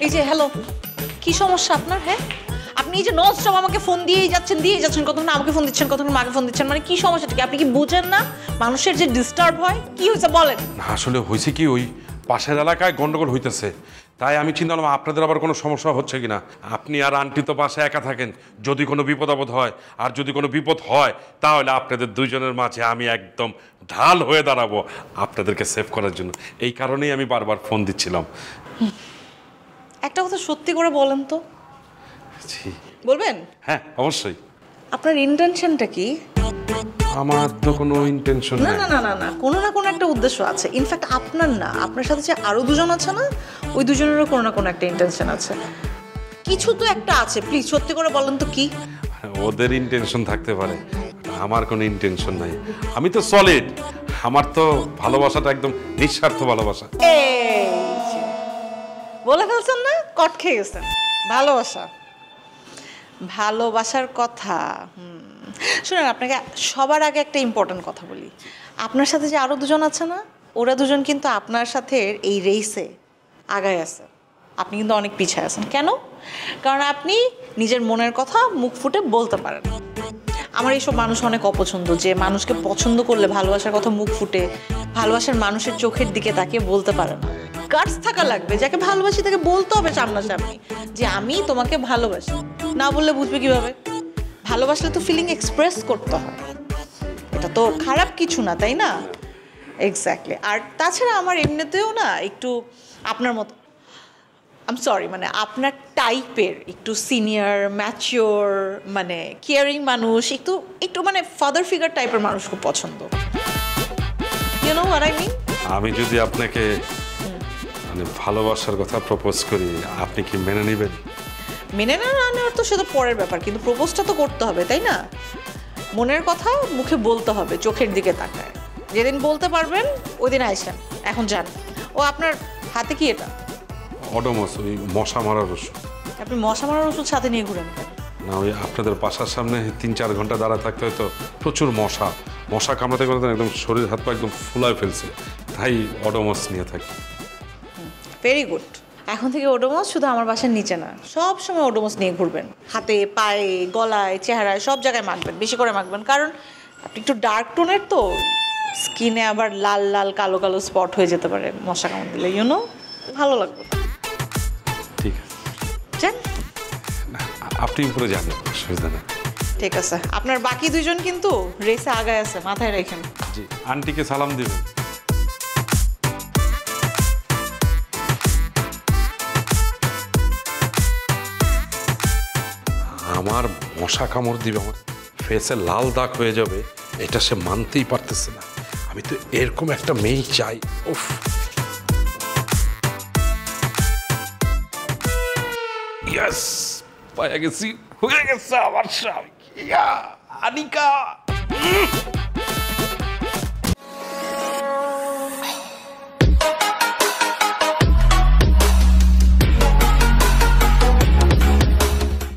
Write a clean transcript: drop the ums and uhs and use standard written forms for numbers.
এই যে হ্যালো, কি সমস্যা আপনার? হ্যাঁ, আপনি এই যে নন স্টপ আমাকে ফোন দিয়েই যাচ্ছেন, কতক্ষণ আমাকে ফোন দিচ্ছেন, কতক্ষণ আমাকে ফোন দিচ্ছেন, মানে কি সমস্যাটা কি? আপনি কি বুঝেন না মানুষের যে ডিস্টার্ব হয়? কি হয়েছে বলেন। আসলে হয়েছে কি, ওই পাশের এলাকায় গন্ডগোল হইতেছে, তাই আমি চিন্তা করলাম আপনাদের আবার কোনো সমস্যা হচ্ছে কিনা। আপনি আর আন্টি তো পাশে একা থাকেন, যদি কোনো বিপদ আপদ হয়, আর যদি কোনো বিপদ হয় তাহলে আপনাদের দুইজনের মাঝে আমি একদম ঢাল হয়ে দাঁড়াবো আপনাদেরকে সেভ করার জন্য। এই কারণেই আমি বারবার ফোন দিচ্ছিলাম। একটা কথা সত্যি করে বলেন তো। জি বলবেন? হ্যাঁ অবশ্যই। আপনার ইন্টেনশনটা কি? আমার তো কোনো ইন্টেনশন না নেই। না না না না, কোনো না কোনো একটা উদ্দেশ্য আছে। ইনফ্যাক্ট আপনার না, আপনার সাথে যে আরো দুজন আছে না, ওই দুজনেরও কোনো না কোনো একটা ইন্টেনশন আছে। কিছু তো একটা আছে, প্লিজ সত্যি করে বলেন তো কি। ওদের ইন্টেনশন থাকতে পারে, আমার কোনো ইন্টেনশন নাই। আমি তো সলিড, আমার তো ভালোবাসাটা একদম নিঃস্বার্থ ভালোবাসা। এই যে, বলে ফেলছেন না, কট খেয়ে গেছেন। ভালোবাসা, ভালোবাসার কথা। শুনুন, আপনাকে সবার আগে একটা ইম্পর্টেন্ট কথা বলি। আপনার সাথে যে আরো দুজন আছে না, ওরা দুজন কিন্তু আপনার সাথে এই রেসে আগায় আছে। আপনি কিন্তু অনেক পিছায় আছেন। কেন? কারণ আপনি নিজের মনের কথা মুখ ফুটে বলতে পারেন। আমার এইসব মানুষ অনেক অপছন্দ, যে মানুষকে পছন্দ করলে ভালোবাসার কথা মুখ ফুটে ভালোবাসার মানুষের চোখের দিকে তাকিয়ে বলতে পারে না। গার্ডস থাকা লাগবে, যাকে ভালোবাসি তাকে বলতে হবে সামনাসামনি যে আমি তোমাকে ভালোবাসি। না বললে বুঝবে কিভাবে? ভালোবাসলে তো ফিলিং এক্সপ্রেস করতে হয়, এটা তো খারাপ কিছু না, তাই না? এক্স্যাক্টলি। আর তাছাড়া আমার এমনিতেও না একটু আপনার মতো, আম সরি, মানে আপনার টাইপের একটু সিনিয়র ম্যাচিওর, মানে কেয়ারিং মানুষ, একটু একটু মানে ফাদার ফিগার টাইপের মানুষ খুব পছন্দ। You know what I mean? আমি যদি আপনাকে মানে ভালোবাসার কথা প্রপোজ করি, আপনি কি মেনে নেবেন? মেনে না নেওয়ার তো সেটা পরের ব্যাপার, কিন্তু প্রপোজটা তো করতে হবে, তাই না? মনের কথা মুখে বলতে হবে, চোখের দিকে তাকায়। যেদিন বলতে পারবেন ওই দিন আইসেন। এখন যান। ও আপনার হাতে কি এটা? অডোমস, ওই মশা মারার ওষুধ। আপনি মশা মারার ওষুধ সাথে নিয়ে ঘুরেন কেন? না, ওই আপনাদের বাসার সামনে 3-4 ঘন্টা দাঁড়া থাকতে হয়তো প্রচুর মশা, মশা কামড়াতে কামড়াতে একদম শরীর হাত পা একদম ফুলায় ফেলছে, তাই অডোমস নিয়ে থাকি। Very good. এখন থেকে ওডোমস শুধু আমার বাসার নিচে না, সব সময় ওডোমস নিয়ে ঘুরবেন। হাতে, পায়ে, গলায়, চেহারায়, সব জায়গায় মাখবেন, বেশি করে মাখবেন। কারণ আপনি একটু ডার্ক টোনের তো, স্কিনে আবার লাল লাল কালো কালো স্পট হয়ে যেতে পারে মশা কামড় দিলে, ইউনো, ভালো লাগবে। ঠিক আছে, যান। আপনি উপরে যান, অসুবিধা নেই। ঠিক আছে, আপনার বাকি দুজন কিন্তু রেসে আগায় আছে, মাথায় রাখেন। জি, আন্টিকে সালাম দিবেন। আমার মশা কামড় দিবে, আমার ফেসে লাল দাগ হয়ে যাবে, এটা সে মানতেই পারতেছে না। আমি তো এরকম একটা মেয়ে চাই। উফ, ইয়েস, পায়ে গেছি, হয়ে গেছে আমার স্বামী। আনিকা।